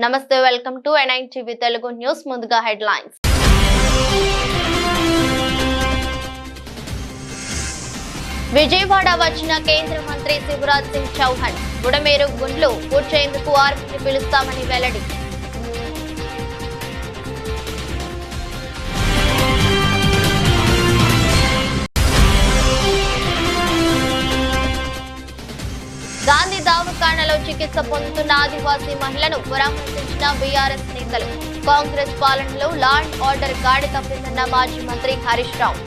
నమస్తే, welcome to N9 TV Telugu news. ముందుగా headlines. Vijayawada వచ్చిన కేంద్ర మంత్రి శివరాజ్ సింగ్ చౌహాన్ బుడమేరు గుండ్లు పూడ్చేందుకు ఆర్మీని పిలుస్తామని వెల్లడి. గాంధీ దవాఖానలో చికిత్స పొందుతున్న ఆదివాసీ మహిళను పరామర్శించిన బీఆర్ఎస్ నేతలు. కాంగ్రెస్ పాలనలో లా అండ్ ఆర్డర్ గాడి తప్పిందన్న మాజీ మంత్రి హరీష్ రావు.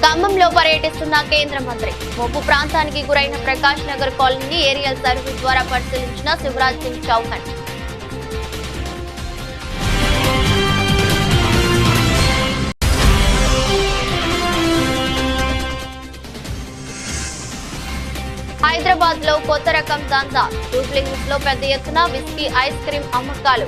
ఖమ్మంలో పర్యటిస్తున్న కేంద్ర మంత్రి. ముప్పు ప్రాంతానికి గురైన ప్రకాష్ నగర్ కాలనీని ఏరియల్ సర్వే ద్వారా పరిశీలించిన శివరాజ్ సింగ్ చౌహాన్. హైదరాబాద్ లో కొత్త రకం దందా. జూబ్లీ హిల్స్ లో పెద్ద ఎత్తున విస్కీ ఐస్ క్రీం అమ్మకాలు.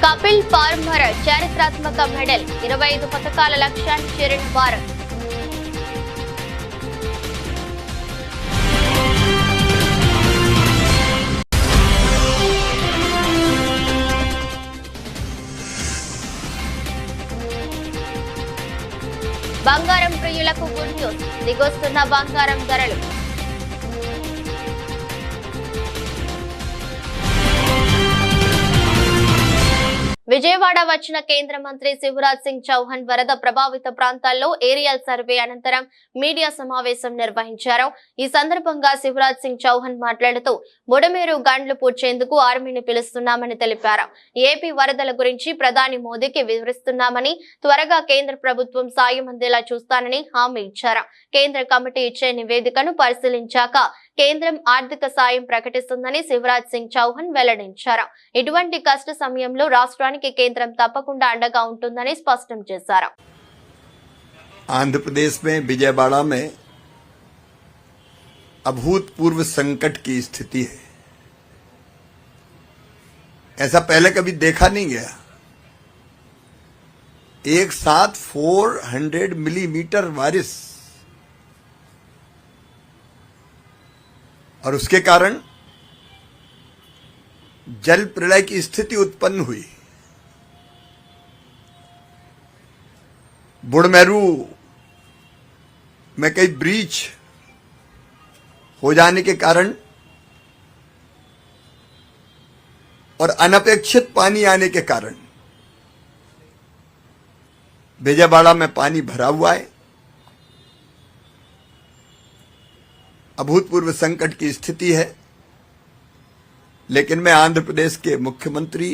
కపిల్ పార్మర్ చారిత్రాత్మక మెడల్. 25 పథకాల లక్ష్యాన్ని చేరిన భారత్. బంగారం ప్రియులకు గుడ్ న్యూస్. దిగొస్తున్న బంగారం ధరలు. విజయవాడ వచ్చిన కేంద్ర మంత్రి శివరాజ్ సింగ్ చౌహాన్ వరద ప్రభావిత ప్రాంతాల్లో ఏరియల్ సర్వే అనంతరం మీడియా సమావేశం నిర్వహించారు. ఈ సందర్భంగా శివరాజ్ సింగ్ చౌహాన్ మాట్లాడుతూ బుడమేరు గండ్లు పూడ్చేందుకు ఆర్మీని పిలుస్తున్నామని తెలిపారు. ఏపీ వరదల గురించి ప్రధాని మోదీకి వివరిస్తున్నామని, త్వరగా కేంద్ర ప్రభుత్వం సాయం అందేలా చూస్తానని హామీ ఇచ్చారు. కేంద్ర కమిటీ ఇచ్చే నివేదికను పరిశీలించాక కేంద్రం ఆర్థిక సాయం ప్రకటిస్తుందని శివరాజ్ సింగ్ చౌహాన్ వెల్లడించారు. ఇటువంటి కష్ట సమయంలో రాష్ట్రానికి కేంద్రం తప్పకుండా అండగా ఉంటుందని స్పష్టం చేశారు. आंध्र प्रदेश में विजयवाड़ा में अभूतपूर्व संकट की स्थिति है. ऐसा पहले कभी देखा नहीं गया. एक साथ 400 मिलीमीटर बारिश और उसके कारण जल प्रलय की स्थिति उत्पन्न हुई. बुडमेरू में कई ब्रीच हो जाने के कारण और अनपेक्षित पानी आने के कारण विजयवाड़ा में पानी भरा हुआ है. अभूतपूर्व संकट की स्थिति है. लेकिन मैं आंध्र प्रदेश के मुख्यमंत्री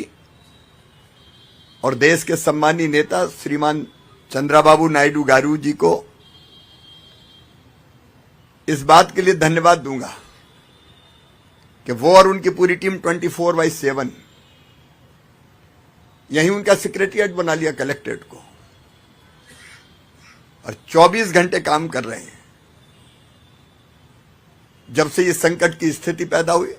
और देश के सम्मानीय नेता श्रीमान चंद्राबाबू नायडू गारू जी को इस बात के लिए धन्यवाद दूंगा कि वो और उनकी पूरी टीम 24/7 यही उनका सेक्रेटरिएट बना लिया कलेक्ट्रेट को और 24 घंटे काम कर रहे हैं. जब से ये संकट की स्थिति पैदा हुई,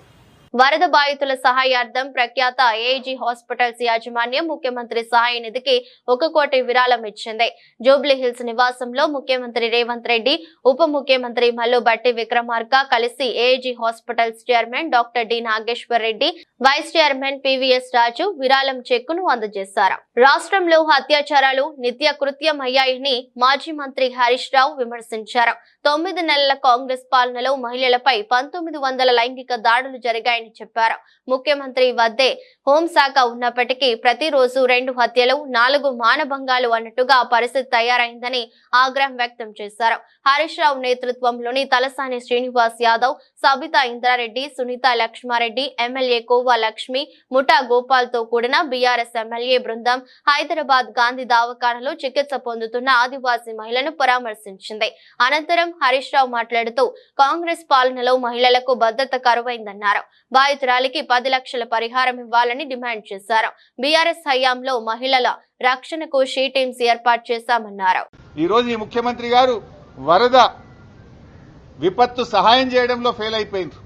వరద బాధితుల సహాయార్థం ప్రఖ్యాత ఏఐజీ హాస్పిటల్స్ యాజమాన్యం ముఖ్యమంత్రి సహాయ నిధికి 1 కోటి విరాళం ఇచ్చింది. జూబ్లీ హిల్స్ నివాసంలో ముఖ్యమంత్రి రేవంత్ రెడ్డి, ఉప ముఖ్యమంత్రి మల్లు బట్టి విక్రమార్క కలిసి AIG hospitals chairman doctor D Nageshwar Reddy, vice chairman PVS Raju విరాళం చెక్కును అందజేశారు. రాష్ట్రంలో అత్యాచారాలు నిత్య కృత్యమయ్యాయని మాజీ మంత్రి హరీష్ రావు విమర్శించారు. 9 నెలల కాంగ్రెస్ పాలనలో మహిళలపై 1900 లైంగిక దాడులు జరిగాయని చెప్పారు. ముఖ్యమంత్రి వద్దే హోంశాఖ ఉన్నప్పటికీ ప్రతిరోజు 2 హత్యలు, 4 మానభంగాలు అన్నట్టుగా పరిస్థితి తయారైందని ఆగ్రహం వ్యక్తం చేశారు. హరీష్ రావు నేతృత్వంలోని తలసాని శ్రీనివాస్ యాదవ్, సబితా ఇంద్రారెడ్డి, సునీత లక్ష్మారెడ్డి, ఎమ్మెల్యే కోవా లక్ష్మి, ముఠా గోపాల్ తో కూడిన బీఆర్ఎస్ ఎమ్మెల్యే బృందం హైదరాబాద్ గాంధీ దవాఖానలో చికిత్స పొందుతున్న ఆదివాసీ మహిళను పరామర్శించింది. అనంతరం హరీష్ రావు మాట్లాడుతూ కాంగ్రెస్ పాలనలో మహిళలకు భద్రత కరువైందన్నారు. బాధితురాలికి 10 లక్షల పరిహారం ఇవ్వాలని చేయాలని డిమాండ్ చేశారు. బీఆర్ఎస్ హయాంలో మహిళల రక్షణకు షీ టీమ్స్ ఏర్పాటు చేశామన్నారు. ఈ రోజు ఈ ముఖ్యమంత్రి గారు వరద విపత్తు సహాయం చేయడంలో ఫెయిల్ అయిపోయింది,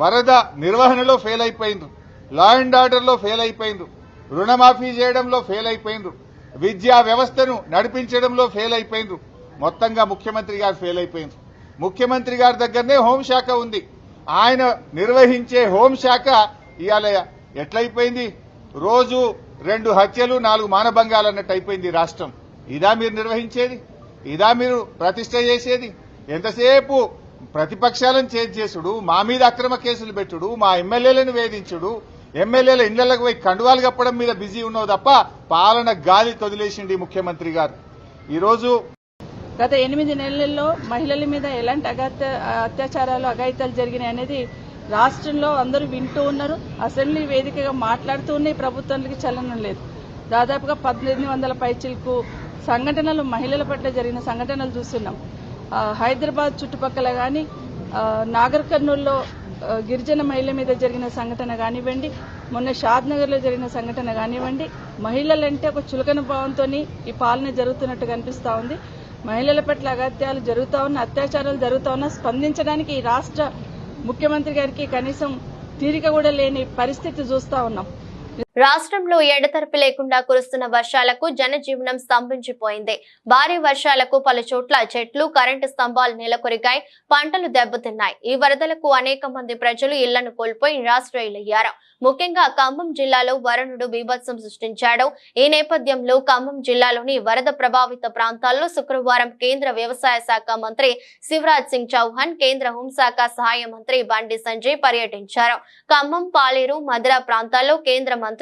వరద నిర్వహణలో ఫెయిల్ అయిపోయింది, లా అండ్ ఆర్డర్లో ఫెయిల్ అయిపోయింది, రుణమాఫీ చేయడంలో ఫెయిల్ అయిపోయింది, విద్యా వ్యవస్థను నడిపించడంలో ఫెయిల్ అయిపోయింది. మొత్తంగా ముఖ్యమంత్రి గారు ఫెయిల్ అయిపోయింది. ముఖ్యమంత్రి గారి దగ్గరనే హోంశాఖ ఉంది. ఆయన నిర్వహించే హోంశాఖ ఇవాళ ఎట్లయిపోయింది? రోజు 2 హత్యలు 4 మానభంగాలు అన్నట్టు అయిపోయింది రాష్ట్రం. ఇదా మీరు నిర్వహించేది? ఇదా మీరు ప్రతిష్ట చేసేది? ఎంతసేపు ప్రతిపక్షాలను చేంజ్ చేసుడు, మా మీద అక్రమ కేసులు పెట్టుడు, మా ఎమ్మెల్యేలను వేధించుడు, ఎమ్మెల్యేల ఇళ్లకు పోయి కండువాలు కప్పడం మీద బిజీ ఉన్నావు తప్ప పాలన గాలి తొదిలేసింది ముఖ్యమంత్రి గారు. ఈరోజు గత 8 నెలల్లో మహిళల మీద ఎలాంటి అత్యాచారాలు అఘాయితాలు జరిగినాయి అనేది రాష్ట్రంలో అందరూ వింటూ ఉన్నారు. అసెంబ్లీ వేదికగా మాట్లాడుతూ ఉన్నాయి. ప్రభుత్వానికి చలనం లేదు. దాదాపుగా 1800 పైచిలకు సంఘటనలు మహిళల పట్ల జరిగిన సంఘటనలు చూస్తున్నాం. హైదరాబాద్ చుట్టుపక్కల కానీ, నాగర్ కర్నూల్లో గిరిజన మహిళ మీద జరిగిన సంఘటన కానివ్వండి, మొన్న షాద్నగర్లో జరిగిన సంఘటన కానివ్వండి, మహిళలంటే ఒక చులకన భావంతో ఈ పాలన జరుగుతున్నట్టు కనిపిస్తూ ఉంది. మహిళల పట్ల అగత్యాలు జరుగుతూ ఉన్న, అత్యాచారాలు జరుగుతూ ఉన్నా స్పందించడానికి ఈ రాష్ట్ర ముఖ్యమంత్రి గారికి కనీసం తీరిక కూడా లేని పరిస్థితి చూస్తూ ఉన్నాం. రాష్ట్రంలో ఎడతెరిపి లేకుండా కురుస్తున్న వర్షాలకు జనజీవనం స్తంభించిపోయింది. భారీ వర్షాలకు పలు చోట్ల చెట్లు, కరెంటు స్తంభాలు నెలకొరిగాయి, పంటలు దెబ్బతిన్నాయి. ఈ వరదలకు అనేక మంది ప్రజలు ఇళ్లను కోల్పోయి నిరాశ్రయులయ్యారు. ముఖ్యంగా ఖమ్మం జిల్లాలో వరుణుడు బీభత్సం సృష్టించాడు. ఈ నేపథ్యంలో ఖమ్మం జిల్లాలోని వరద ప్రభావిత ప్రాంతాల్లో శుక్రవారం కేంద్ర వ్యవసాయ శాఖ మంత్రి శివరాజ్ సింగ్ చౌహాన్, కేంద్ర హోంశాఖ సహాయ మంత్రి బండి సంజయ్ పర్యటించారు. ఖమ్మం, పాలేరు, మధుర ప్రాంతాల్లో కేంద్ర మంత్రులు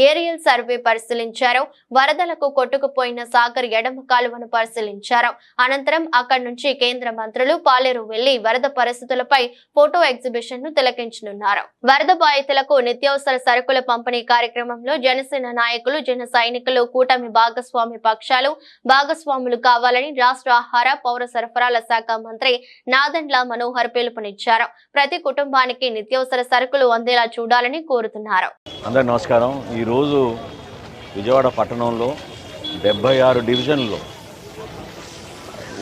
ఏరియల్ సర్వే పరిశీలించారు. వరదలకు కొట్టుకుపోయిన సాగర్ ఎడమ కాలువను పరిశీలించారు. అనంతరం అక్కడి నుంచి కేంద్ర మంత్రులు పాలేరు వెళ్లి వరద పరిస్థితులపై ఫోటో ఎగ్జిబిషన్ ను తిలకించనున్నారు. వరద బాధితులకు నిత్యావసర సరుకుల పంపిణీ కార్యక్రమంలో జనసేన నాయకులు, జన సైనికులు, కూటమి భాగస్వాములు కావాలని రాష్ట్ర ఆహార, పౌర సరఫరాల శాఖ మంత్రి నాదెండ్ల మనోహర్ పిలుపునిచ్చారు. ప్రతి కుటుంబానికి నిత్యావసర సరుకులు అందేలా చూడాలని కోరుతున్నారు. అందరికీ నమస్కారం. ఈరోజు విజయవాడ పట్టణంలో 76 డివిజన్లో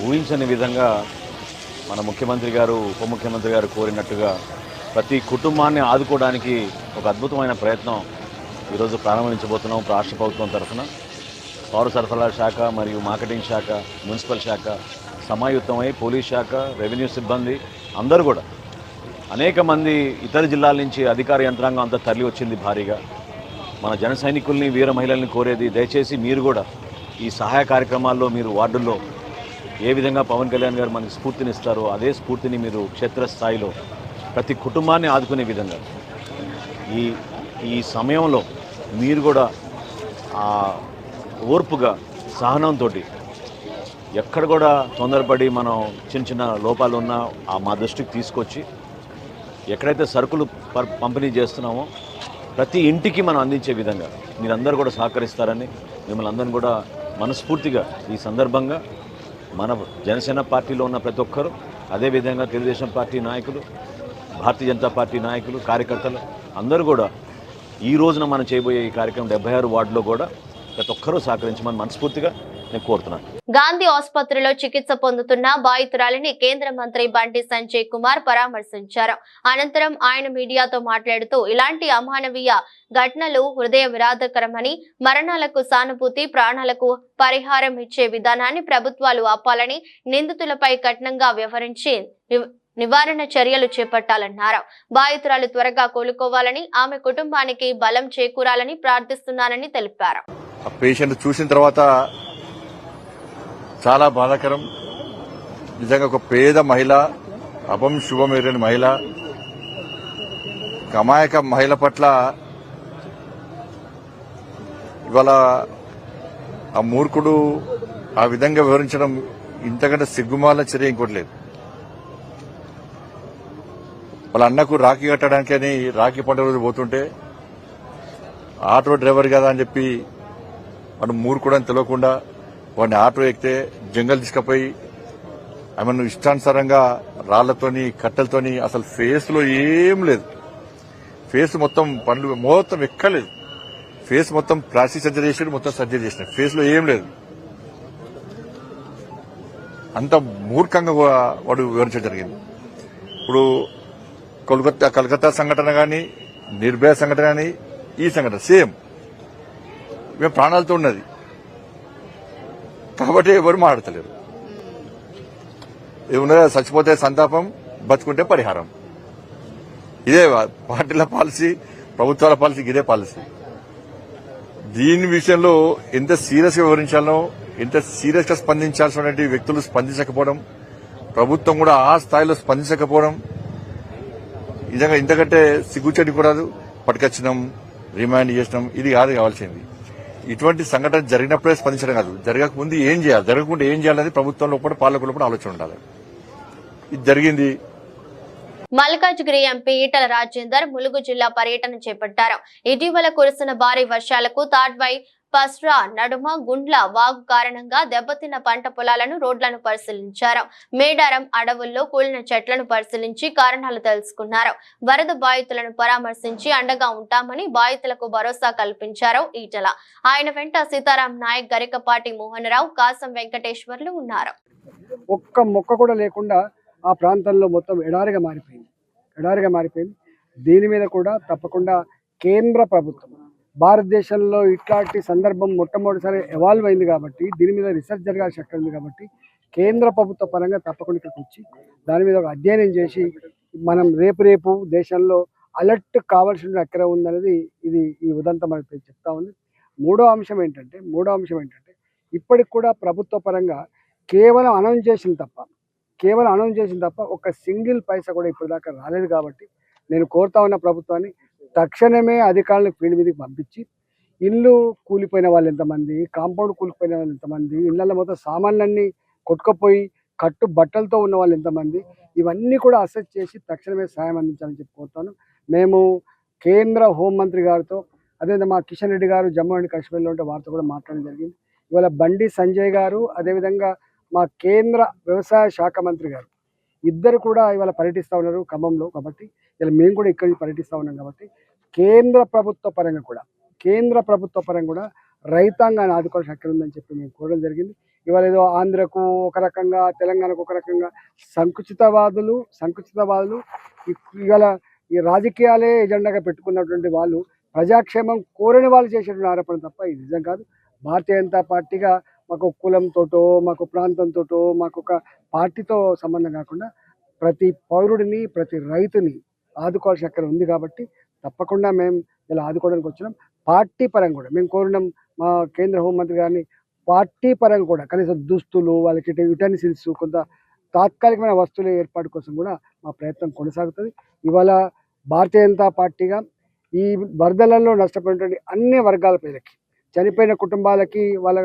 ఊహించని విధంగా మన ముఖ్యమంత్రి గారు, ఉప ముఖ్యమంత్రి గారు కోరినట్టుగా ప్రతి కుటుంబాన్ని ఆదుకోవడానికి ఒక అద్భుతమైన ప్రయత్నం ఈరోజు ప్రారంభించబోతున్నాం. రాష్ట్ర ప్రభుత్వం తరఫున పౌర సరఫరాల శాఖ మరియు మార్కెటింగ్ శాఖ, మున్సిపల్ శాఖ సమాయుత్తమై పోలీస్ శాఖ, రెవెన్యూ సిబ్బంది అందరూ కూడా, అనేక మంది ఇతర జిల్లాల నుంచి అధికార యంత్రాంగం అంతా తరలి వచ్చింది భారీగా. మన జన సైనికుల్ని, వీర మహిళల్ని కోరేది, దయచేసి మీరు కూడా ఈ సహాయ కార్యక్రమాల్లో మీరు వార్డుల్లో ఏ విధంగా పవన్ కళ్యాణ్ గారు మనకి స్ఫూర్తినిస్తారో అదే స్ఫూర్తిని మీరు క్షేత్రస్థాయిలో ప్రతి కుటుంబాన్ని ఆదుకునే విధంగా ఈ సమయంలో మీరు కూడా ఓర్పుగా, సహనంతో, ఎక్కడ కూడా తొందరపడి మనం చిన్న లోపాలు ఉన్నా మా దృష్టికి తీసుకొచ్చి ఎక్కడైతే సరుకులు పంపిణీ చేస్తున్నామో ప్రతి ఇంటికి మనం అందించే విధంగా మీరందరూ కూడా సహకరిస్తారని మిమ్మల్ని అందరిని కూడా మనస్ఫూర్తిగా ఈ సందర్భంగా మన జనసేన పార్టీలో ఉన్న ప్రతి ఒక్కరూ, అదేవిధంగా తెలుగుదేశం పార్టీ నాయకులు, భారతీయ జనతా పార్టీ నాయకులు, కార్యకర్తలు అందరూ కూడా ఈ రోజున మనం చేయబోయే ఈ కార్యక్రమం 76 వార్డులో కూడా ప్రతి ఒక్కరూ సహకరించమని మనస్ఫూర్తిగా నేను కోరుతున్నాను. గాంధీ ఆసుపత్రిలో చికిత్స పొందుతున్న బాధితురాలిని కేంద్ర మంత్రి బండి సంజయ్ కుమార్ పరామర్శించారు. అనంతరం ఆయన మీడియాతో మాట్లాడుతూ ఇలాంటి అమానవీయ ఘటనలు హృదయ విరాధకరమని, మరణాలకు సానుభూతి, ప్రాణాలకు పరిహారం ఇచ్చే విధానాన్ని ప్రభుత్వాలు ఆపాలని, నిందితులపై కఠినంగా వ్యవహరించి నివారణ చర్యలు చేపట్టాలన్నారు. బాధితురాలు త్వరగా కోలుకోవాలని, ఆమె కుటుంబానికి బలం చేకూరాలని ప్రార్థిస్తున్నానని తెలిపారు. పేషెంట్ చూసిన తర్వాత చాలా బాధాకరం. నిజంగా ఒక పేద మహిళ, అపం శుభం ఎరని మహిళ, అమాయక మహిళ పట్ల ఇవాళ ఆ మూర్ఖుడు ఆ విధంగా వివరించడం ఇంతకంటే సిగ్గుమాల చర్య ఇంకోటి లేదు. వాళ్ళ అన్నకు రాఖీ కట్టడానికని రాఖీ పండుగ రోజు పోతుంటే ఆటో డ్రైవర్ కదా అని చెప్పి వాడు మూర్ఖుడు అని తెలియకుండా వాడిని ఆటో ఎక్కితే జంగల్ తీసుకుపోయి ఆమెను ఇష్టానుసారంగా రాళ్లతోని, కట్టెలతోని, అసలు ఫేస్ లో ఏం లేదు, ఫేస్ మొత్తం పనులు మొత్తం ఎక్కలేదు. ఫేస్ మొత్తం ప్లాస్టిక్ సర్జరీ చేసాడు, మొత్తం సర్జరీ చేసిన ఫేస్ లో ఏం లేదు. అంత మూర్ఖంగా వాడు వివరించడం జరిగింది. ఇప్పుడు కలకత్తా సంఘటన కానీ, నిర్భయ సంఘటన కానీ, ఈ సంఘటన సేమ్ మేము ప్రాణాలతో ఉన్నది కాబట్టి ఎవరు మాట్లాడతలేరు. ఏమున్నదా, చచ్చిపోతే సంతాపం, బతుకుంటే పరిహారం. ఇదే పార్టీల పాలసీ, ప్రభుత్వాల పాలసీ, ఇదే పాలసీ. దీని విషయంలో ఎంత సీరియస్ గా వివరించాలో, ఎంత సీరియస్ గా స్పందించాల్సిన వ్యక్తులు స్పందించకపోవడం, ప్రభుత్వం కూడా ఆ స్థాయిలో స్పందించకపోవడం నిజంగా ఇంతకంటే సిగ్గుచెడి కూడా పట్టుకొచ్చినాం, రిమాండ్ చేసినాం, ఇది కాదు కావాల్సింది. ఇటువంటి సంఘటన జరిగినప్పుడే స్పందించడం కాదు, జరగకముందు ఏం చేయాలి, జరగకుండా ఏం చేయాలనేది ప్రభుత్వంలో కూడా పాలకులు కూడా ఆలోచన ఉండాలి. ఇది జరిగింది. మల్కాజ్గిరి ఎంపీ ఈటల రాజేందర్ ములుగు జిల్లా పర్యటన చేపట్టారు. ఇటీవల కురిసిన భారీ వర్షాలకు తాడ్వై, పస్రా నడుమ గుండ్ల వాగు కారణంగా దెబ్బతిన్న పంట పొలాలను, రోడ్లను పరిశీలించారు. మేడారం అడవుల్లో కూలిన చెట్లను పరిశీలించి కారణాలు తెలుసుకున్నారు. వరద బాధితులను పరామర్శించి అండగా ఉంటామని బాధితులకు భరోసా కల్పించారు ఈటల. ఆయన వెంట సీతారాం నాయక్, గరికపాటి మోహన్ రావు, కాసం వెంకటేశ్వర్లు ఉన్నారు. ఒక్క మొక్క కూడా లేకుండా ఆ ప్రాంతంలో మొత్తం ఎడారిగా మారిపోయింది. దీని మీద కూడా తప్పకుండా కేంద్ర ప్రభుత్వం, భారతదేశంలో ఇట్లాంటి సందర్భం మొట్టమొదటిసారి ఎవాల్వ్ అయింది కాబట్టి, దీని మీద రీసెర్చ్ జరగాల్సి అక్కడ ఉంది కాబట్టి, కేంద్ర ప్రభుత్వ పరంగా తప్పకుండా ఇక్కడికి వచ్చి దాని మీద ఒక అధ్యయనం చేసి మనం రేపు దేశంలో అలర్ట్ కావాల్సిన ఎక్కడ ఉందనేది ఈ ఉదంతం మనకి చెప్తా ఉంది. మూడో అంశం ఏంటంటే ఇప్పటికి కూడా ప్రభుత్వ పరంగా కేవలం అనౌన్స్ చేసిన తప్ప ఒక సింగిల్ పైసా కూడా ఇప్పటిదాకా రాలేదు. కాబట్టి నేను కోరుతా ఉన్న ప్రభుత్వాన్ని తక్షణమే అధికారులను ఫీల్డ్ మీదకి పంపించి, ఇల్లు కూలిపోయిన వాళ్ళు ఎంతమంది, కాంపౌండ్ కూలిపోయిన వాళ్ళు ఎంతమంది, ఇళ్లలో మొత్తం సామాన్లన్నీ కొట్టుకుపోయి కట్టు బట్టలతో ఉన్న వాళ్ళు ఎంతమంది, ఇవన్నీ కూడా అసెస్ చేసి తక్షణమే సాయం అందించాలని చెప్పి కోరుతాను. మేము కేంద్ర హోంమంత్రి గారితో, అదేవిధంగా మా కిషన్ రెడ్డి గారు జమ్మూ అండ్ కాశ్మీర్లో ఉంటే వారితో కూడా మాట్లాడడం జరిగింది. ఇవాళ బండి సంజయ్ గారు, అదేవిధంగా మా కేంద్ర వ్యవసాయ శాఖ మంత్రి గారు ఇద్దరు కూడా ఇవాళ పర్యటిస్తూ ఉన్నారు ఖమ్మంలో. కాబట్టి ఇలా మేము కూడా ఇక్కడికి పర్యటిస్తూ ఉన్నాం. కాబట్టి కేంద్ర ప్రభుత్వ పరంగా కూడా రైతాంగాన్ని ఆదుకోవాల్సిన అక్కడ ఉందని చెప్పి మేము కోరడం జరిగింది. ఇవాళ ఏదో ఆంధ్రకు ఒక రకంగా, తెలంగాణకు ఒక రకంగా సంకుచితవాదులు ఇవాళ ఈ రాజకీయాలే ఎజెండాగా పెట్టుకున్నటువంటి వాళ్ళు ప్రజాక్షేమం కోరని వాళ్ళు చేసేటువంటి ఆరోపణ తప్ప ఇది నిజం కాదు. భారతీయ జనతా పార్టీగా మాకు కులంతోటో, మాకు ప్రాంతంతోటో, మాకు ఒక పార్టీతో సంబంధం కాకుండా ప్రతి పౌరుడిని, ప్రతి రైతుని ఆదుకోవాల్సిన అక్కడ ఉంది. కాబట్టి తప్పకుండా మేము ఇలా ఆదుకోవడానికి వచ్చినాం. పార్టీ పరంగా కూడా మేము కోరినాం మా కేంద్ర హోంమంత్రి గారిని, పార్టీ పరంగా కూడా కనీసం దుస్తులు, వాళ్ళకి యుటెన్సిల్స్, కొంత తాత్కాలికమైన వస్తువుల ఏర్పాటు కోసం కూడా మా ప్రయత్నం కొనసాగుతుంది. ఇవాళ భారతీయ జనతా పార్టీగా ఈ వరదలలో నష్టపోయినటువంటి అన్ని వర్గాల ప్రజలకి, చనిపోయిన కుటుంబాలకి వాళ్ళ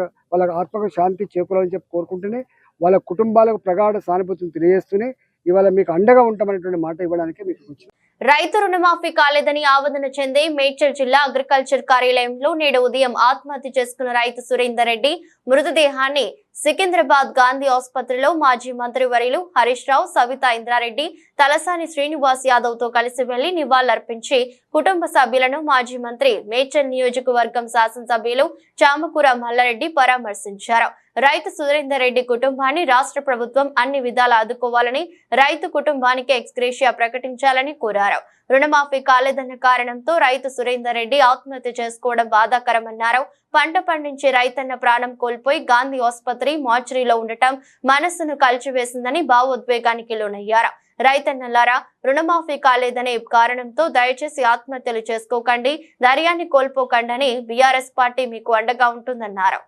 ఆత్మకు శాంతి చేకూరాలని చెప్పి కోరుకుంటూనే, వాళ్ళ కుటుంబాలకు ప్రగాఢ సానుభూతిని తెలియజేస్తూనే ఇవాళ మీకు అండగా ఉంటామనేటువంటి మాట ఇవ్వడానికి మీకు వచ్చింది. రైతు రుణమాఫీ కాలేదని ఆవేదన చెంది మేడ్చల్ జిల్లా అగ్రికల్చర్ కార్యాలయంలో నేడు ఉదయం ఆత్మహత్య చేసుకున్న రైతు సురేందర్ రెడ్డి మృతదేహాన్ని సికింద్రాబాద్ గాంధీ ఆసుపత్రిలో మాజీ మంత్రివర్యులు హరీష్ రావు, సవితా ఇంద్రారెడ్డి, తలసాని శ్రీనివాస్ యాదవ్ తో కలిసి వెళ్లి నివాళులర్పించి కుటుంబ సభ్యులను మాజీ మంత్రి, మేడ్చల్ నియోజకవర్గం శాసనసభ్యులు చామకూర మల్లారెడ్డి పరామర్శించారు. రైతు సురేందర్ రెడ్డి కుటుంబాన్ని రాష్ట్ర ప్రభుత్వం అన్ని విధాలా ఆదుకోవాలని, రైతు కుటుంబానికి ఎక్స్గ్రేషియా ప్రకటించాలని కోరారు. రుణమాఫీ కాలేదన్న కారణంతో రైతు సురేందర్ రెడ్డి ఆత్మహత్య చేసుకోవడం బాధాకరమన్నారు. పంట పండించే రైతన్న ప్రాణం కోల్పోయి గాంధీ ఆసుపత్రి మార్చురీలో ఉండటం మనస్సును కలిచివేసిందని భావోద్వేగానికి లోనయ్యారు. రైతన్నలారా, రుణమాఫీ కాలేదనే కారణంతో దయచేసి ఆత్మహత్యలు చేసుకోకండి, ధైర్యాన్ని కోల్పోకండి, బీఆర్ఎస్ పార్టీ మీకు అండగా ఉంటుందన్నారు.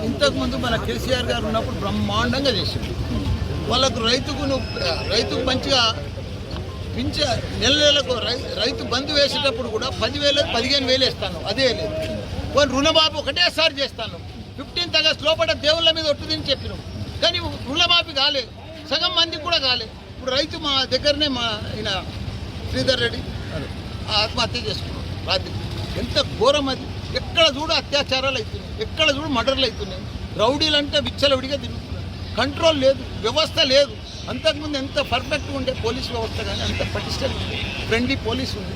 ఇంతకు ముందు మన కేసీఆర్ గారు ఉన్నప్పుడు బ్రహ్మాండంగా చేసింది. వాళ్ళకు రైతుకు మంచిగా నెల నెలకు రైతు బంధు వేసేటప్పుడు కూడా 10,000 15,000 వేస్తాను, అదే లేదు. వాళ్ళు రుణమాఫీ ఒకటేసారి చేస్తాను. 15th ఆగస్టు లోపల దేవుళ్ళ మీద ఒట్టుదని చెప్పినాం, కానీ రుణమాఫీ కాలేదు, సగం మందికి కూడా కాలేదు. ఇప్పుడు రైతు మా దగ్గరనే మా ఈయన శ్రీధర్ రెడ్డి ఆత్మహత్య చేసుకున్నాం. రాత్రి ఎంత ఘోరం అది! ఎక్కడ చూడు అత్యాచారాలు అవుతున్నాయి, ఎక్కడ చూడు మర్డర్లు అవుతున్నాయి. రౌడీలు అంటే విచ్చలవిడిగా తిరుగుతున్నారు, కంట్రోల్ లేదు, వ్యవస్థ లేదు. అంతకుముందు ఎంత పర్ఫెక్ట్గా ఉండే పోలీస్ వ్యవస్థ, కానీ అంత పటిష్టంగా ఉంది, ఫ్రెండ్లీ పోలీస్ ఉంది.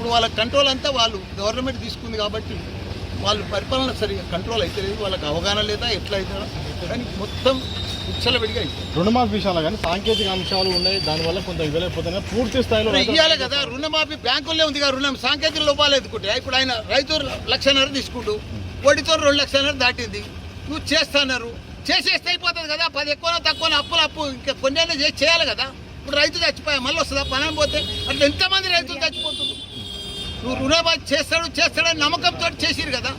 ఇప్పుడు వాళ్ళ కంట్రోల్ అంతా వాళ్ళు గవర్నమెంట్ తీసుకుంది కాబట్టి వాళ్ళు పరిపాలన సరిగా కంట్రోల్ అయితే లేదు, వాళ్ళకి అవగాహన లేదా ఎట్లా అవుతుందో కానీ మొత్తం విచ్చలవిడిగా అవుతుంది. రుణమాఫీ విషయంలో కానీ సాంకేతిక అంశాలు ఉన్నాయి, దానివల్ల కొంత ఇవ్వలేకపోతున్నాయి. పూర్తి స్థాయిలో ఇవ్వాలి కదా, రుణమాఫీ బ్యాంకుల్లో ఉంది కదా, రుణం సాంకేతిక లోపాలు ఎదుర్కొంటే ఇప్పుడు ఆయన రైతు 1,00,000 తీసుకుంటూ వడ్డీతో 2,00,000 దాటింది. నువ్వు చేస్తున్నారు, చేసేస్తే అయిపోతుంది కదా, 10 ఎక్కువ తక్కువ అప్పు ఇంకా కొన్ని చేయాలి కదా. ఇప్పుడు రైతు చచ్చిపోయా మళ్ళీ వస్తుందా పనం పోతే? అట్లా ఎంతమంది రైతులు చచ్చిపోతున్నారు. నువ్వు రుణమాఫీ చేస్తాడని నమ్మకంతో చేసిరు కదా,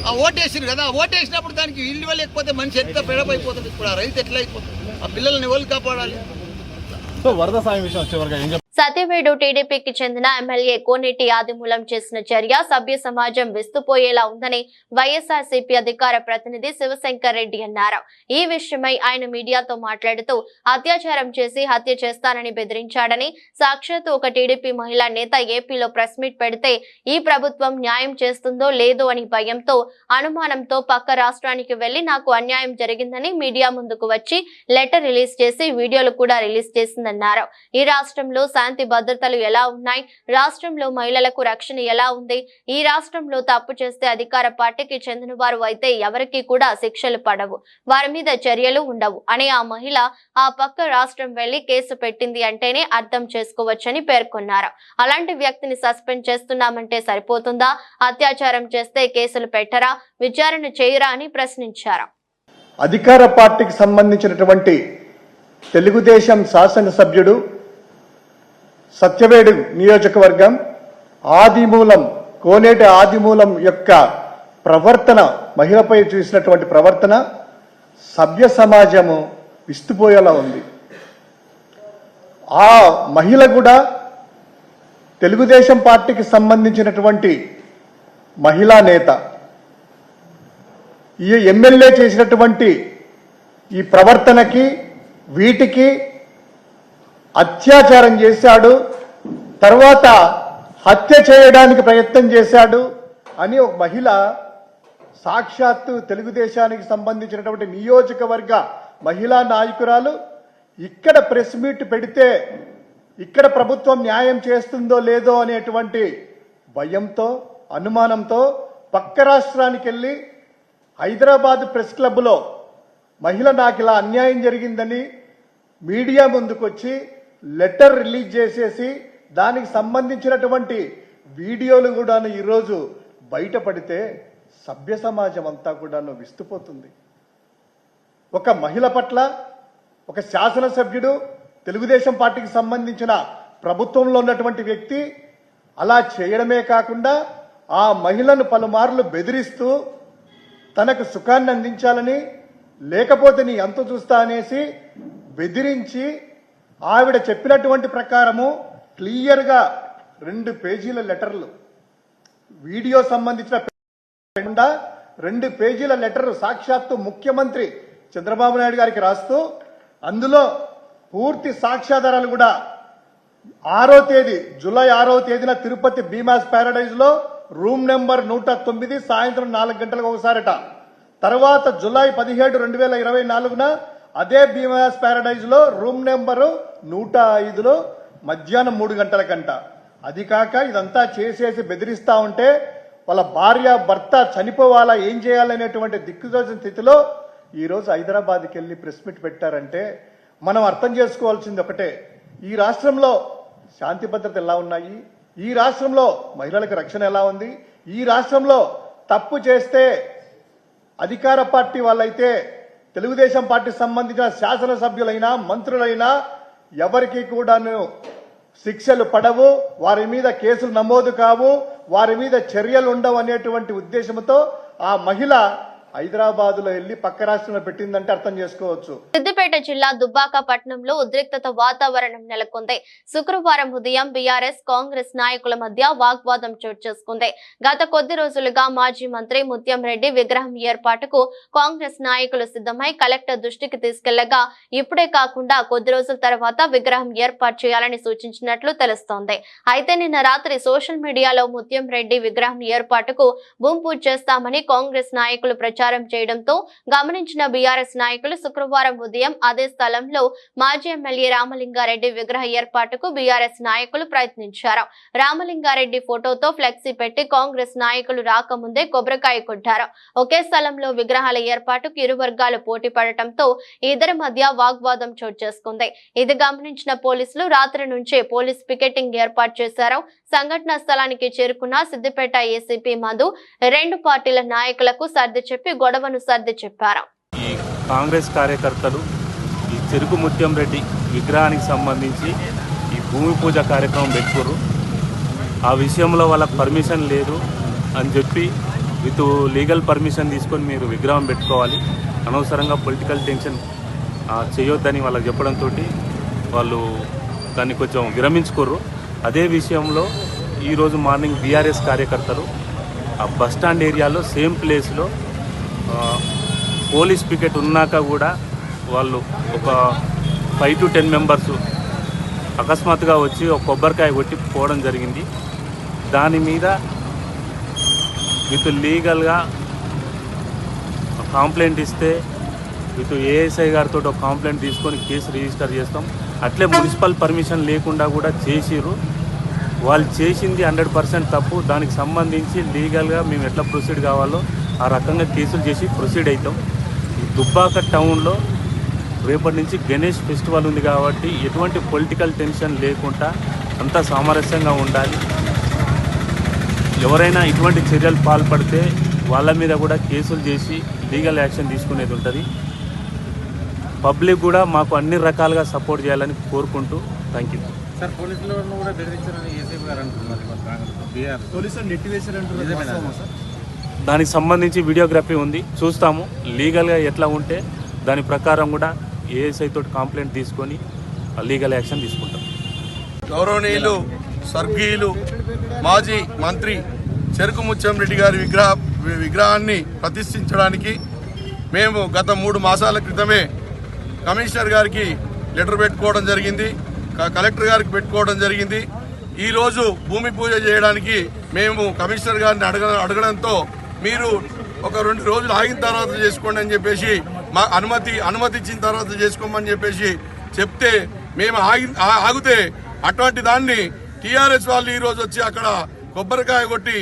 ఆ ఓటేసిరు కదా, ఆ ఓటేసినప్పుడు దానికి ఇల్లు లేకపోతే మనిషి ఎంత పెడపైపోతుంది. ఇప్పుడు ఆ రైతు ఎట్లా అయిపోతుంది? ఆ పిల్లల్ని ఎవరు కాపాడాలి? సో వరద సాయం విషయం వచ్చేవరకు ఏం సత్యవేడు టీడీపీకి చెందిన ఎమ్మెల్యే కోనేటి ఆదిమూలం చేసిన చర్య సభ్య సమాజం విస్తుపోయేలా ఉందని వైఎస్ఆర్సీపీ అధికార ప్రతినిధి శివశంకర్ రెడ్డి అన్నారు. ఈ విషయమై ఆయన మీడియాతో మాట్లాడుతూ అత్యాచారం చేసి హత్య చేస్తానని బెదిరించాడని, సాక్షాత్తు ఒక టీడీపీ మహిళా నేత ఏపీలో ప్రెస్ మీట్ పెడితే ఈ ప్రభుత్వం న్యాయం చేస్తుందో లేదో అని భయంతో అనుమానంతో పక్క రాష్ట్రానికి వెళ్లి నాకు అన్యాయం జరిగిందని మీడియా ముందుకు వచ్చి లెటర్ రిలీజ్ చేసి వీడియోలు కూడా రిలీజ్ చేసిందన్నారు. ఈ రాష్ట్రంలో శాంతి భద్రతలు ఎలా ఉన్నాయి, రాష్ట్రంలో మహిళలకు రక్షణ ఎలా ఉంది, ఈ రాష్ట్రంలో తప్పు చేస్తే అధికార పార్టీకి చెందిన వారు అయితే ఎవరికి కూడా శిక్షలు పడవు, వారి మీద చర్యలు ఉండవు అని ఆ మహిళ ఆ పక్క రాష్ట్రం వెళ్లి కేసు పెట్టింది అంటేనే అర్థం చేసుకోవచ్చని పేర్కొన్నారు. అలాంటి వ్యక్తిని సస్పెండ్ చేస్తున్నామంటే సరిపోతుందా? అత్యాచారం చేస్తే కేసులు పెట్టరా, విచారణ చేయరా అని ప్రశ్నించారు. అధికార పార్టీకి సంబంధించినటువంటి తెలుగుదేశం శాసనసభ్యుడు సత్యవేడు నియోజకవర్గం ఆదిమూలం కోనేటి ఆదిమూలం యొక్క ప్రవర్తన, మహిళపై చూసినటువంటి ప్రవర్తన సభ్య సమాజము విస్తుపోయేలా ఉంది. ఆ మహిళ కూడా తెలుగుదేశం పార్టీకి సంబంధించినటువంటి మహిళా నేత. ఈ ఎమ్మెల్యే చేసినటువంటి ఈ ప్రవర్తనకి వీటికి అత్యాచారం చేశాడు, తర్వాత హత్య చేయడానికి ప్రయత్నం చేశాడు అని ఒక మహిళ సాక్షాత్తు తెలుగుదేశానికి సంబంధించినటువంటి నియోజకవర్గ మహిళా నాయకురాలు ఇక్కడ ప్రెస్ మీట్ పెడితే ఇక్కడ ప్రభుత్వం న్యాయం చేస్తుందో లేదో అనేటువంటి భయంతో అనుమానంతో పక్క రాష్ట్రానికి వెళ్ళి హైదరాబాద్ ప్రెస్ క్లబ్లో మహిళ నాకు ఇలా అన్యాయం జరిగిందని మీడియా ముందుకొచ్చి లెటర్ రిలీజ్ చేసేసి దానికి సంబంధించినటువంటి వీడియోలు కూడా ఈరోజు బయటపడితే సభ్య సమాజం అంతా కూడా విస్తుపోతుంది. ఒక మహిళ పట్ల ఒక శాసనసభ్యుడు తెలుగుదేశం పార్టీకి సంబంధించిన ప్రభుత్వంలో ఉన్నటువంటి వ్యక్తి అలా చేయడమే కాకుండా ఆ మహిళను పలుమార్లు బెదిరిస్తూ తనకు సుఖాన్ని అందించాలని, లేకపోతే నీ అంత చూస్తా అనేసి బెదిరించి ఆవిడ చెప్పినటువంటి ప్రకారము క్లియర్గా 2 పేజీల లెటర్లు, వీడియో సంబంధించిన 2 పేజీల లెటర్ సాక్షాత్తు ముఖ్యమంత్రి చంద్రబాబు నాయుడు గారికి రాస్తూ అందులో పూర్తి సాక్ష్యాధారాలు కూడా 6వ తేదీ జూలై 6వ తేదీన తిరుపతి భీమాస్ ప్యారడైజ్ లో రూమ్ నెంబర్ 109 సాయంత్రం 4 గంటలకు ఒకసారట. తర్వాత జూలై 17, 2024న అదే భీమాస్ ప్యారడైజ్ లో రూమ్ నెంబరు 105లో మధ్యాహ్నం 3 గంటలకంట. అది కాక ఇదంతా చేసేసి బెదిరిస్తా ఉంటే వాళ్ళ భార్య భర్త చనిపోవాలా, ఏం చేయాలనేటువంటి దిక్కుదోచిన స్థితిలో ఈరోజు హైదరాబాద్కి వెళ్ళి ప్రెస్ మీట్ పెట్టారంటే మనం అర్థం చేసుకోవాల్సింది ఒకటే, ఈ రాష్ట్రంలో శాంతి భద్రత ఎలా ఉన్నాయి, ఈ రాష్ట్రంలో మహిళలకు రక్షణ ఎలా ఉంది, ఈ రాష్ట్రంలో తప్పు చేస్తే అధికార పార్టీ వాళ్ళైతే తెలుగుదేశం పార్టీకి సంబంధించిన శాసనసభ్యులైనా మంత్రులైనా ఎవరికి కూడాను శిక్షలు పడవు, వారి మీద కేసులు నమోదు కావు, వారి మీద చర్యలు ఉండవు అనేటువంటి ఉద్దేశంతో ఆ మహిళ హైదరాబాద్లో వెళ్లి పక్క రాష్ట్రంలో పెట్టిందంటే అర్థం చేసుకోవచ్చు. సిద్దిపేట జిల్లా దుబ్బాక పట్టణంలో ఉద్రిక్తత వాతావరణం నెలకొంది. శుక్రవారం ఉదయం బీఆర్ఎస్ కాంగ్రెస్ నాయకుల మధ్య వాగ్వాదం చోటు చేసుకుంది. గత కొద్ది రోజులుగా మాజీ మంత్రి ముత్యం రెడ్డి విగ్రహం ఏర్పాటుకు కాంగ్రెస్ నాయకులు సిద్ధమై కలెక్టర్ దృష్టికి తీసుకెళ్లగా ఇప్పుడే కాకుండా కొద్ది రోజుల తర్వాత విగ్రహం ఏర్పాటు చేయాలని సూచించినట్లు తెలుస్తోంది. అయితే నిన్న రాత్రి సోషల్ మీడియాలో ముత్యం రెడ్డి విగ్రహం ఏర్పాటుకు భూమి పూజ చేస్తామని కాంగ్రెస్ నాయకులు ప్రచారం ప్రచారం చేయడంతో గమనించిన బీఆర్ఎస్ నాయకులు శుక్రవారం ఉదయం అదే స్థలంలో మాజీ ఎమ్మెల్యే రామలింగారెడ్డి విగ్రహ ఏర్పాటుకు బీఆర్ఎస్ నాయకులు ప్రయత్నించారు. రామలింగారెడ్డి ఫోటోతో ఫ్లెక్సీ పెట్టి కాంగ్రెస్ నాయకులు రాకముందే కొబ్బరికాయ కొట్టారు. ఒకే స్థలంలో విగ్రహాల ఏర్పాటుకు ఇరు వర్గాలు పోటీ పడటంతో ఇద్దరి మధ్య వాగ్వాదం చోటు చేసుకుంది. ఇది గమనించిన పోలీసులు రాత్రి నుంచే పోలీస్ పికెటింగ్ ఏర్పాటు చేశారు. సంఘటన స్థలానికి చేరుకున్న సిద్దిపేట ఏసీపీ మధు రెండు పార్టీల నాయకులకు సర్ది చెప్పి గొడవను సర్ది చెప్పారు. ఈ కాంగ్రెస్ కార్యకర్తలు ఈ చెరుకు ముత్యం రెడ్డి విగ్రహానికి సంబంధించి ఈ భూమి పూజ కార్యక్రమం పెట్టుకోరు. ఆ విషయంలో వాళ్ళకి పర్మిషన్ లేదు అని చెప్పి విత్ లీగల్ పర్మిషన్ తీసుకొని మీరు విగ్రహం పెట్టుకోవాలి, అనవసరంగా పొలిటికల్ టెన్షన్ చేయొద్దని వాళ్ళకి చెప్పడంతో వాళ్ళు దాన్ని కొంచెం విరమించుకోరు. అదే విషయంలో ఈరోజు మార్నింగ్ బీఆర్ఎస్ కార్యకర్తలు ఆ బస్టాండ్ ఏరియాలో సేమ్ ప్లేస్లో పోలీస్ పికెట్ ఉన్నాక కూడా వాళ్ళు ఒక 5 to 10 మెంబర్స్ అకస్మాత్తుగా వచ్చి ఒక కొబ్బరికాయ కొట్టి పోవడం జరిగింది. దాని మీద విత్ లీగల్గా కంప్లైంట్ ఇస్తే విత్ ఏఎస్ఐ గారితో ఒక కంప్లైంట్ తీసుకొని కేసు రిజిస్టర్ చేస్తాం. అట్లే మున్సిపల్ పర్మిషన్ లేకుండా కూడా చేసిరు. వాళ్ళు చేసింది 100% తప్పు. దానికి సంబంధించి లీగల్గా మేము ఎట్లా ప్రొసీడ్ కావాలో ఆ రకంగా కేసులు చేసి ప్రొసీడ్ అవుతాం. ఈ దుబ్బాక టౌన్లో రేపటి నుంచి గణేష్ ఫెస్టివల్ ఉంది కాబట్టి ఎటువంటి పొలిటికల్ టెన్షన్ లేకుండా అంతా సామరస్యంగా ఉండాలి. ఎవరైనా ఇటువంటి చర్యలు పాల్పడితే వాళ్ళ మీద కూడా కేసులు చేసి లీగల్ యాక్షన్ తీసుకునేది ఉంటుంది. పబ్లిక్ కూడా మాకు అన్ని రకాలుగా సపోర్ట్ చేయాలని కోరుకుంటూ థ్యాంక్ యూ. సార్ పోలీసులను కూడా బెదిరించారని ఏసీపీ గారు అంటున్నారు. పోలీసులు నెట్టివేశారంటున్నారు. దానికి సంబంధించి వీడియోగ్రఫీ ఉంది, చూస్తాము. లీగల్గా ఎట్లా ఉంటే దాని ప్రకారం కూడా ఏఎస్ఐ తోటి కంప్లైంట్ తీసుకొని లీగల్ యాక్షన్ తీసుకుంటాం. గౌరవనీయులు స్వర్గీయులు మాజీ మంత్రి చెరుకు ముత్యం రెడ్డి గారి విగ్రహాన్ని ప్రతిష్ఠించడానికి మేము గత 3 మాసాల క్రితమే కమిషనర్ గారికి లెటర్ పెట్టుకోవడం జరిగింది, కలెక్టర్ గారికి పెట్టుకోవడం జరిగింది. ఈరోజు భూమి పూజ చేయడానికి మేము కమిషనర్ గారిని అడగడంతో మీరు ఒక 2 రోజులు ఆగిన తర్వాత చేసుకోండి అని చెప్పేసి మా అనుమతి ఇచ్చిన తర్వాత చేసుకోమని చెప్పేసి చెప్తే మేము ఆగితే అటువంటి దాన్ని టీఆర్ఎస్ వాళ్ళు ఈరోజు వచ్చి అక్కడ కొబ్బరికాయ కొట్టి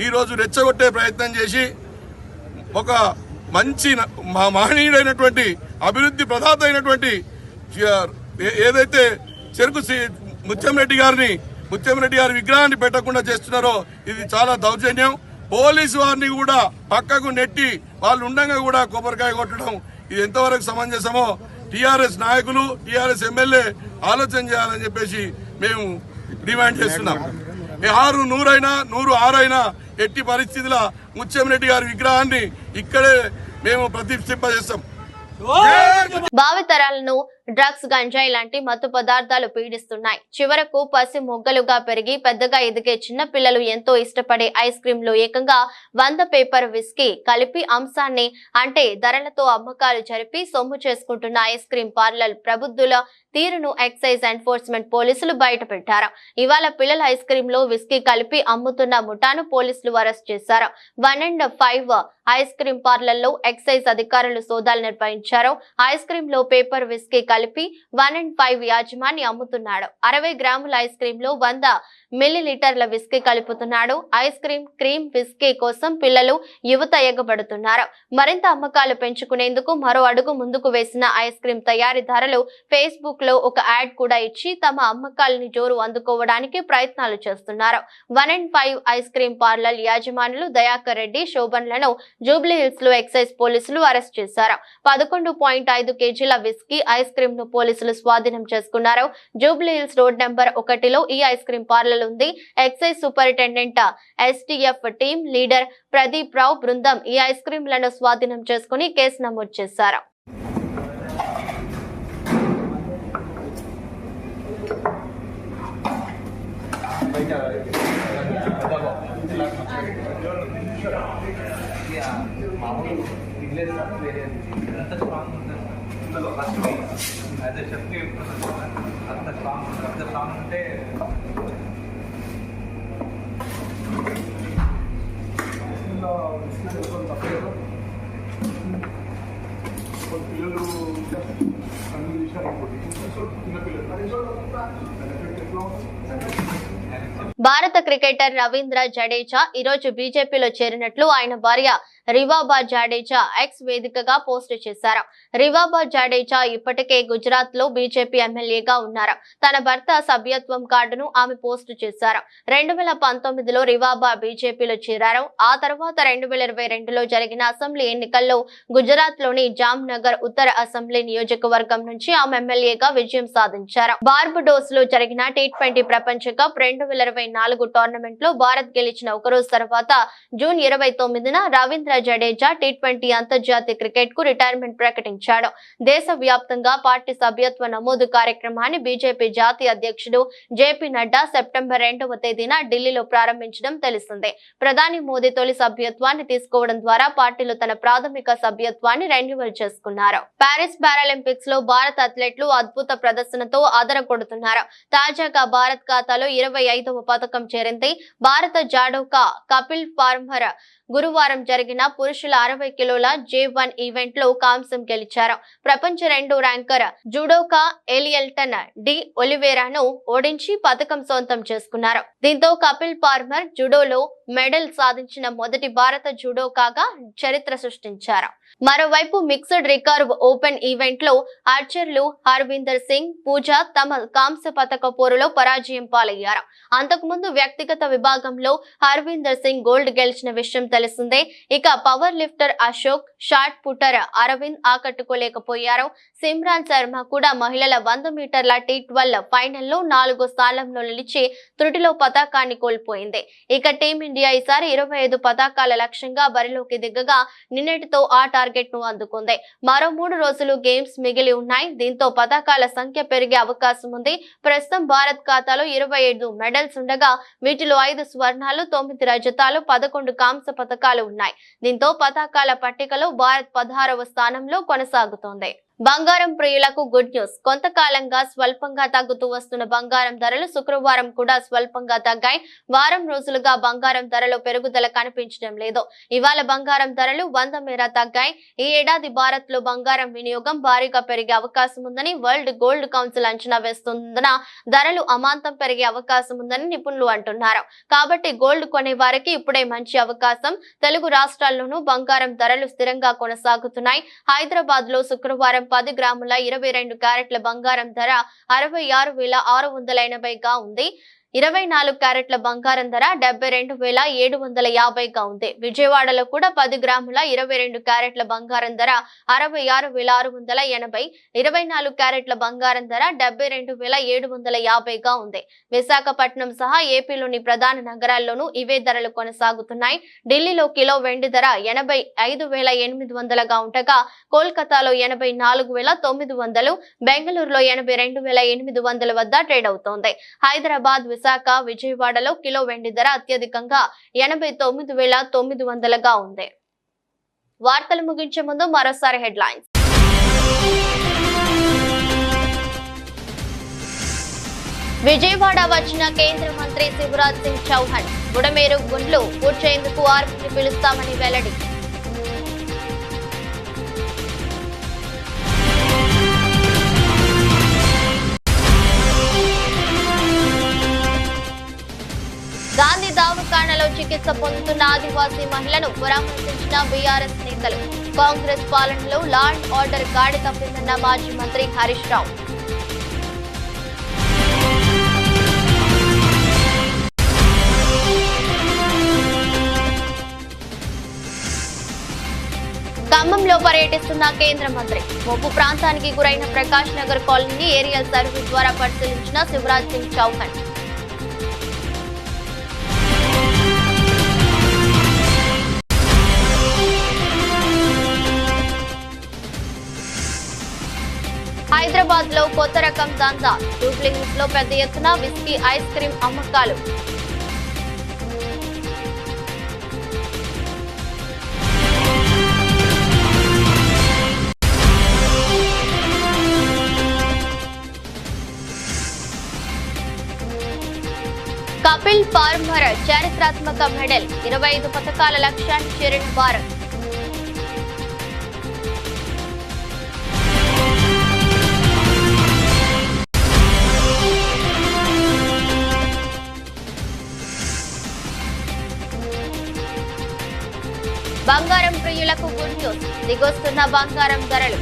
ఈరోజు రెచ్చగొట్టే ప్రయత్నం చేసి ఒక మంచి మహనీయుడైనటువంటి అభివృద్ధి ప్రదాత అయినటువంటి ఏదైతే చెరుకు ముత్యం రెడ్డి గారి విగ్రహాన్ని పెట్టకుండా చేస్తున్నారో ఇది చాలా దౌర్జన్యం. పోలీసు వారిని కూడా పక్కకు నెట్టి వాళ్ళు ఉండగా కూడా కొబ్బరికాయ కొట్టడం ఇది ఎంతవరకు సమంజసమో టీఆర్ఎస్ నాయకులు టీఆర్ఎస్ ఎమ్మెల్యే ఆలోచన చేయాలని చెప్పేసి మేము డిమాండ్ చేస్తున్నాం. 6, 100 అయినా 106 అయినా ఎట్టి పరిస్థితుల ముత్యం రెడ్డి గారి విగ్రహాన్ని ఇక్కడే మేము ప్రతిష్ఠింపజేస్తాం. భావితరాలను డ్రగ్స్, గంజాయి లాంటి మత్తు పదార్థాలు పీడిస్తున్నాయి. చివరకు పసి మొగ్గలుగా పెరిగి పెద్దగా ఎదిగే చిన్న పిల్లలు ఎంతో ఇష్టపడే ఐస్ క్రీమ్ లో ఏకంగా 100 పేపర్ విస్కీ కలిపి అంశాన్ని అంటే ధరలతో అమ్మకాలు జరిపి సొమ్ము చేసుకుంటున్న ఐస్ క్రీమ్ పార్లర్ ప్రబుద్ధుల తీరును ఎక్సైజ్ ఎన్ఫోర్స్మెంట్ పోలీసులు బయటపెట్టారు. ఇవాళ పిల్లల ఐస్ క్రీమ్ లో విస్కీ కలిపి అమ్ముతున్న ముఠాను పోలీసులు అరెస్ట్ చేశారు. 1 and 5 ఐస్ క్రీమ్ పార్లర్ లో ఎక్సైజ్ అధికారులు సోదాలు నిర్వహించారు. ఐస్ క్రీమ్ లో పేపర్ విస్కీ కలిపి 1 and 5 యాజమాని అమ్ముతున్నాడు. 60 గ్రాముల ఐస్ క్రీమ్ లో 100 మిల్లీలీటర్ల విస్కీ కలుపుతున్నాడు. ఐస్ క్రీమ్, క్రీమ్, విస్కీ కోసం పిల్లలు, యువత ఎగబడుతున్నారు. మరింత అమ్మకాలు పెంచుకునేందుకు మరో అడుగు ముందుకు వేసిన ఐస్ క్రీమ్ తయారీదారులు ఫేస్బుక్ లో ఒక యాడ్ కూడా ఇచ్చి తమ అమ్మకాలని జోరు అందుకోవడానికి ప్రయత్నాలు చేస్తున్నారు. 1 and 5 ఐస్ క్రీమ్ పార్లర్ యాజమానులు దయాకర్ రెడ్డి, శోభన్లను జూబ్లీ హిల్స్ లో ఎక్సైజ్ పోలీసులు అరెస్ట్ చేశారు. 11.5 కేజీల విస్కీ ఐస్ క్రీమ్ ను పోలీసులు స్వాధీనం చేసుకున్నారు. జూబ్లీ హిల్స్ రోడ్ నెంబర్ 1లో ఈ ఐస్ క్రీమ్ పార్లర్ ఉంది. Excise superintendent STF team leader Pradeep Rao బృందం ఈ ఐస్ క్రీంలను స్వాధీనం చేసుకుని కేసు నమోదు చేశారు. భారత క్రికెటర్ రవీంద్ర జడేజా ఈ రోజు బీజేపీలో చేరినట్లు ఆయన భార్య రివాబా జడేజా ఎక్స్ వేదికగా పోస్టు చేశారు. రివాబా జడేజా ఇప్పటికే గుజరాత్ లో బీజేపీ ఎమ్మెల్యేగా ఉన్నారు. తన భర్త సభ్యత్వం కార్డును ఆమె పోస్టు చేశారు. 2019లో రివాబా బీజేపీలో చేరారు. ఆ తర్వాత 2022లో జరిగిన అసెంబ్లీ ఎన్నికల్లో గుజరాత్ లోని జామ్నగర్ ఉత్తర అసెంబ్లీ నియోజకవర్గం నుంచి ఆమె ఎమ్మెల్యేగా విజయం సాధించారు. బార్బడోస్ లో జరిగిన T20 ప్రపంచ కప్ 2024 టోర్నమెంట్ లో భారత్ గెలిచిన ఒకరోజు తర్వాత జూన్ 29న రవీంద్ర జడేజా T20 అంతర్జాతీయ క్రికెట్ కు రిటైర్మెంట్ ప్రకటించాడు. దేశవ్యాప్తంగా పార్టీ సభ్యత్వ నమోదు కార్యక్రమాన్ని బీజేపీ జాతీయ అధ్యక్షుడు జేపీ నడ్డా సెప్టెంబర్ 2వ తేదీన ఢిల్లీలో ప్రారంభించడం తెలిసిందే. ప్రధాని మోదీ తొలి సభ్యత్వాన్ని తీసుకోవడం ద్వారా పార్టీలో తన ప్రాథమిక సభ్యత్వాన్ని రెన్యువల్ చేసుకున్నారు. పారిస్ పారాలింపిక్స్ లో భారత అథ్లెట్లు అద్భుత ప్రదర్శనతో అదరగొడుతున్నారు. తాజాగా భారత్ ఖాతాలో 25వ పథకం చేరింది. భారత జాడోకా కపిల్ పార్మర్ గురువారం జరిగిన పురుషుల 60 కిలోల J1 ఈవెంట్ లో కాంస్యం గెలిచారు. ప్రపంచ 2 ర్యాంకర్ జుడోకా ఎలియల్టన్ డి ఒలివేరాను ఓడించి పథకం సొంతం చేసుకున్నారు. దీంతో కపిల్ పార్మర్ జుడోలో మెడల్ సాధించిన మొదటి భారత జుడోకాగా చరిత్ర సృష్టించారు. మరోవైపు మిక్స్డ్ రికర్వ్ ఓపెన్ ఈవెంట్ లో ఆర్చర్లు హర్విందర్ సింగ్, పూజ తమ కాంస్య పథక పోరులో పరాజయం పాలయ్యారు. అంతకుముందు వ్యక్తిగత విభాగంలో హర్విందర్ సింగ్ గోల్డ్ గెలిచిన విషయం తెలిసిందే. ఇక power lifter Ashok, shot putter Arvind ఆకట్టుకోలేకపోయారు. సిమ్రాన్ శర్మ కూడా మహిళల 100 మీటర్ల T12 ఫైనల్లో 4వ స్థానంలో నిలిచి త్రుటిలో పతాకాన్ని కోల్పోయింది. ఇక టీమిండియా ఈసారి 25 పతాకాల లక్ష్యంగా బరిలోకి దిగగా నిన్నటితో ఆ టార్గెట్ ను అందుకుంది. మరో 3 రోజులు గేమ్స్ మిగిలి ఉన్నాయి. దీంతో పతాకాల సంఖ్య పెరిగే అవకాశం ఉంది. ప్రస్తుతం భారత్ ఖాతాలో 25 మెడల్స్ ఉండగా వీటిలో 5 స్వర్ణాలు, 9 రజతాలు, 11 కాంస్య పతకాలు ఉన్నాయి. దీంతో పతాకాల పట్టికలో భారత్ 16వ స్థానంలో కొనసాగుతోంది. బంగారం ప్రియులకు గుడ్ న్యూస్. కొంతకాలంగా స్వల్పంగా తగ్గుతూ వస్తున్న బంగారం ధరలు శుక్రవారం కూడా స్వల్పంగా తగ్గాయి. వారం రోజులుగా బంగారం ధరలో పెరుగుదల కనిపించడం లేదు. ఇవాళ బంగారం ధరలు 100 మేర తగ్గాయి. ఈ ఏడాది భారత్ లో బంగారం వినియోగం భారీగా పెరిగే అవకాశం ఉందని వరల్డ్ గోల్డ్ కౌన్సిల్ అంచనా వేస్తున్నందున ధరలు అమాంతం పెరిగే అవకాశం ఉందని నిపుణులు అంటున్నారు. కాబట్టి గోల్డ్ కొనే వారికి ఇప్పుడే మంచి అవకాశం. తెలుగు రాష్ట్రాల్లోనూ బంగారం ధరలు స్థిరంగా కొనసాగుతున్నాయి. హైదరాబాద్ లో శుక్రవారం 10 గ్రాముల 22 క్యారెట్ల బంగారం ధర 66,680గా ఉంది. 24 క్యారెట్ల బంగారం ధర 72,750గా ఉంది. విజయవాడలో కూడా 10 గ్రాముల 22 క్యారెట్ల బంగారం ధర 66,680, 24 క్యారెట్ల బంగారం ధర 72,750గా ఉంది. విశాఖపట్నం సహా ఏపీలోని ప్రధాన నగరాల్లోనూ ఇవే ధరలు కొనసాగుతున్నాయి. ఢిల్లీలో కిలో వెండి ధర 85,800గా ఉండగా కోల్కతాలో 84,900, బెంగళూరులో 82,800 వద్ద ట్రేడ్ అవుతోంది. హైదరాబాద్, విశాఖ, విజయవాడలో కిలో వెండి ధర అత్యధికంగా 89,900గా ఉంది. వార్తలు ముగించే ముందు మరోసారి హెడ్లైన్స్. విజయవాడ వచ్చిన కేంద్ర మంత్రి శివరాజ్ సింగ్ చౌహాన్ బుడమేరు గుండ్లు పూడ్చేందుకు ఆర్మీని పిలుస్తామని వెల్లడి. గాంధీ దవాఖానలో చికిత్స పొందుతున్న ఆదివాసీ మహిళను పరామర్శించిన బీఆర్ఎస్ నేతలు. కాంగ్రెస్ పాలనలో లా అండ్ ఆర్డర్ గాడి తప్పిందన్న మాజీ మంత్రి హరీష్ రావు. ఖమ్మంలో పర్యటిస్తున్న కేంద్ర మంత్రి. ముప్పు ప్రాంతానికి గురైన ప్రకాష్ నగర్ కాలనీని ఏరియల్ సర్వే ద్వారా పరిశీలించిన శివరాజ్ సింగ్ చౌహాన్. హైదరాబాద్ లో కొత్త రకం దందా. జూబ్లీ హిల్స్ లో పెద్ద ఎత్తున విస్కీ, ఐస్ క్రీం అమ్మకాలు. కపిల్ పార్మర్ చారిత్రాత్మక మెడల్. 25 పతకాల లక్ష్యాన్ని చేరిన భారత్. బంగారం ప్రియులకు గుడ్ న్యూస్, దిగొస్తున్న బంగారం ధరలు.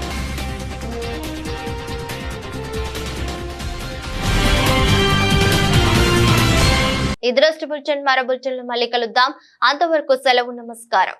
ఈ దృష్టి బులెటిన్ మరో బులెటిన్లో మళ్ళీ కలుద్దాం. అంతవరకు సెలవు, నమస్కారం.